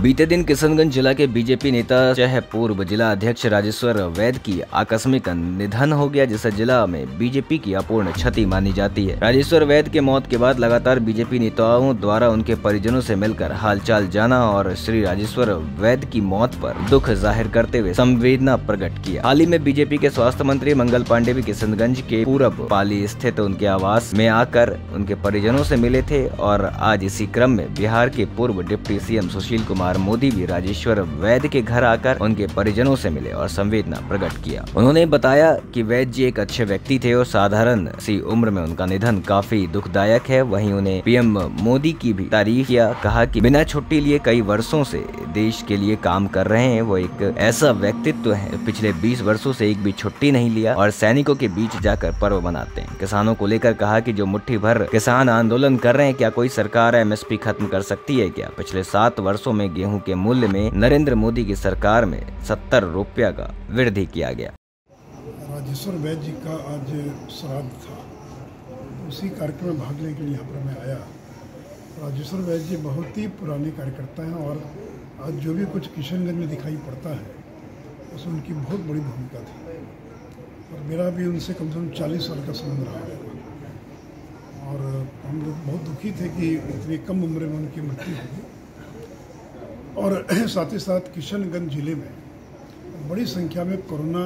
बीते दिन किशनगंज जिला के बीजेपी नेता चाहे पूर्व जिला अध्यक्ष राजेश्वर वैद की आकस्मिक निधन हो गया, जिसे जिला में बीजेपी की अपूर्ण क्षति मानी जाती है। राजेश्वर वैद के मौत के बाद लगातार बीजेपी नेताओं द्वारा उनके परिजनों से मिलकर हालचाल जाना और श्री राजेश्वर वैद की मौत पर दुख जाहिर करते हुए संवेदना प्रकट किया। हाल ही में बीजेपी के स्वास्थ्य मंत्री मंगल पांडे भी किशनगंज के पूरब पाली स्थित उनके आवास में आकर उनके परिजनों से मिले थे और आज इसी क्रम में बिहार के पूर्व डिप्टी सीएम सुशील कुमार मोदी भी राजेश्वर वैद के घर आकर उनके परिजनों से मिले और संवेदना प्रकट किया। उन्होंने बताया कि वैद जी एक अच्छे व्यक्ति थे और साधारण सी उम्र में उनका निधन काफी दुखदायक है। वहीं उन्हें पीएम मोदी की भी तारीफ किया, कहा कि बिना छुट्टी लिए कई वर्षों से देश के लिए काम कर रहे हैं। वो एक ऐसा व्यक्तित्व है, पिछले 20 वर्षों से एक भी छुट्टी नहीं लिया और सैनिकों के बीच जाकर पर्व मनाते हैं। किसानों को लेकर कहा कि जो मुट्ठी भर किसान आंदोलन कर रहे हैं, क्या कोई सरकार एमएसपी खत्म कर सकती है क्या? पिछले 7 वर्षों में गेहूं के मूल्य में नरेंद्र मोदी की सरकार में 70 रुपया का वृद्धि किया गया। राजेश्वर वैद जी का आज श्राद्ध था, उसी कार्यक्रम में भाग लेने के लिए यहाँ पर मैं आया। राजेश्वर वैद जी बहुत ही पुराने कार्यकर्ता हैं और आज जो भी कुछ किशनगंज में दिखाई पड़ता है उसमें उनकी बहुत बड़ी भूमिका थी और मेरा भी उनसे कम से कम 40 साल का संबंध रहा है और हम लोग बहुत दुखी थे कि इतनी कम उम्र में उनकी मृत्यु होगी। और साथ ही साथ किशनगंज जिले में बड़ी संख्या में कोरोना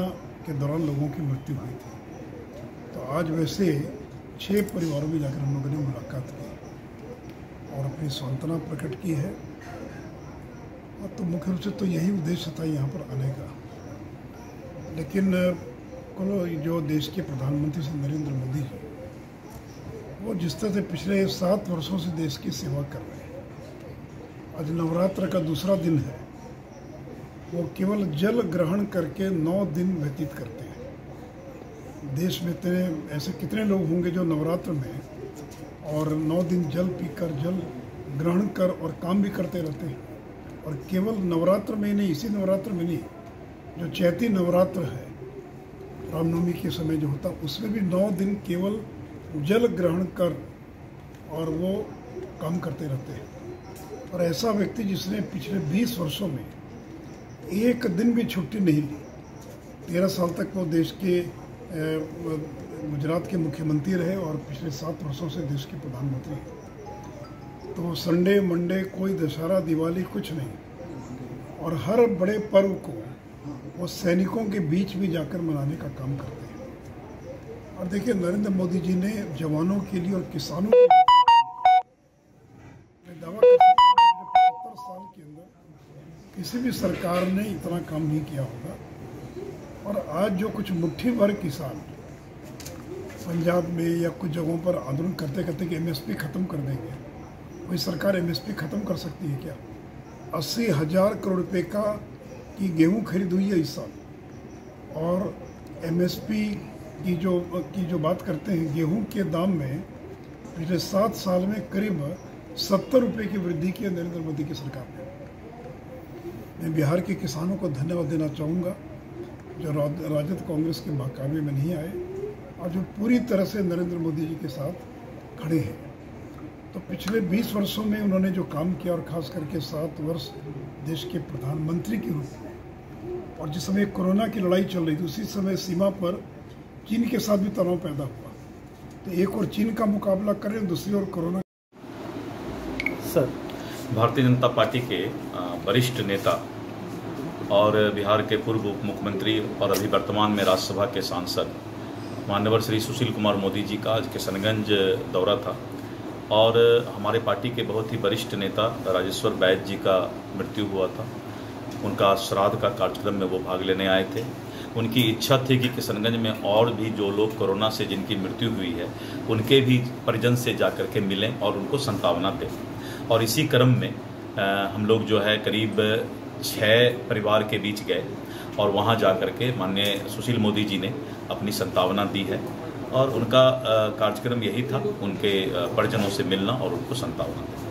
के दौरान लोगों की मृत्यु हुई थी। तो आज वैसे 6 परिवारों में जाकर हम लोगों ने मुलाकात की और अपनी सांत्वना प्रकट की है। और तो मुख्य रूप से तो यही उद्देश्य था यहाँ पर आने का। लेकिन जो देश के प्रधानमंत्री श्री नरेंद्र मोदी जी, वो जिस तरह से पिछले 7 वर्षों से देश की सेवा कर रहे हैं, आज नवरात्र का दूसरा दिन है, वो केवल जल ग्रहण करके 9 दिन व्यतीत करते हैं। देश में ऐसे कितने लोग होंगे जो नवरात्र में और 9 दिन जल पीकर, जल ग्रहण कर और काम भी करते रहते हैं। और केवल नवरात्र में नहीं, इसी नवरात्र में नहीं, जो चैती नवरात्र है रामनवमी के समय जो होता, उसमें भी 9 दिन केवल जल ग्रहण कर और वो काम करते रहते हैं। और ऐसा व्यक्ति जिसने पिछले 20 वर्षों में एक दिन भी छुट्टी नहीं ली, 13 साल तक वो देश के गुजरात के मुख्यमंत्री रहे और पिछले 7 वर्षों से देश के प्रधानमंत्री हैं। तो संडे मंडे कोई दशहरा दिवाली कुछ नहीं, और हर बड़े पर्व को वो सैनिकों के बीच भी जाकर मनाने का काम करते हैं। और देखिए, नरेंद्र मोदी जी ने जवानों के लिए और किसानों के लिए दावा कर सकता हूं कि 75 साल के अंदर किसी भी सरकार ने इतना काम नहीं किया होगा। और आज जो कुछ मुट्ठी भर किसान पंजाब में या कुछ जगहों पर आंदोलन करते करते कि एमएसपी खत्म कर देंगे, कोई सरकार एमएसपी खत्म कर सकती है क्या? 80,000 करोड़ रुपए की गेहूं खरीद हुई है इस साल। और एमएसपी की जो बात करते हैं, गेहूं के दाम में पिछले 7 साल में करीब 70 रुपये की वृद्धि की है नरेंद्र मोदी की सरकार ने। मैं बिहार के किसानों को धन्यवाद देना चाहूँगा जो राजद कांग्रेस के मुकाबले में नहीं आए और जो पूरी तरह से नरेंद्र मोदी जी के साथ खड़े हैं। तो पिछले 20 वर्षों में उन्होंने जो काम किया और खास करके 7 वर्ष देश के प्रधानमंत्री के रूप में, और जिस समय कोरोना की लड़ाई चल रही थी उसी समय सीमा पर चीन के साथ भी तनाव पैदा हुआ। तो एक और चीन का मुकाबला करें, दूसरी ओर corona. Sir, Bharatiya Janata party के वरिष्ठ नेता और बिहार के पूर्व उप मुख्यमंत्री और अभी वर्तमान में राज्यसभा के सांसद माननीय श्री सुशील कुमार मोदी जी का आज किशनगंज दौरा था और हमारे पार्टी के बहुत ही वरिष्ठ नेता राजेश्वर वैद जी का मृत्यु हुआ था। उनका श्राद्ध का कार्यक्रम में वो भाग लेने आए थे। उनकी इच्छा थी कि किशनगंज में और भी जो लोग कोरोना से जिनकी मृत्यु हुई है उनके भी परिजन से जाकर के मिलें और उनको सांत्वना दें। और इसी क्रम में हम लोग जो है करीब 6 परिवार के बीच गए और वहाँ जाकर के माननीय सुशील मोदी जी ने अपनी सांत्वना दी है और उनका कार्यक्रम यही था, उनके परिजनों से मिलना और उनको सांत्वना देना।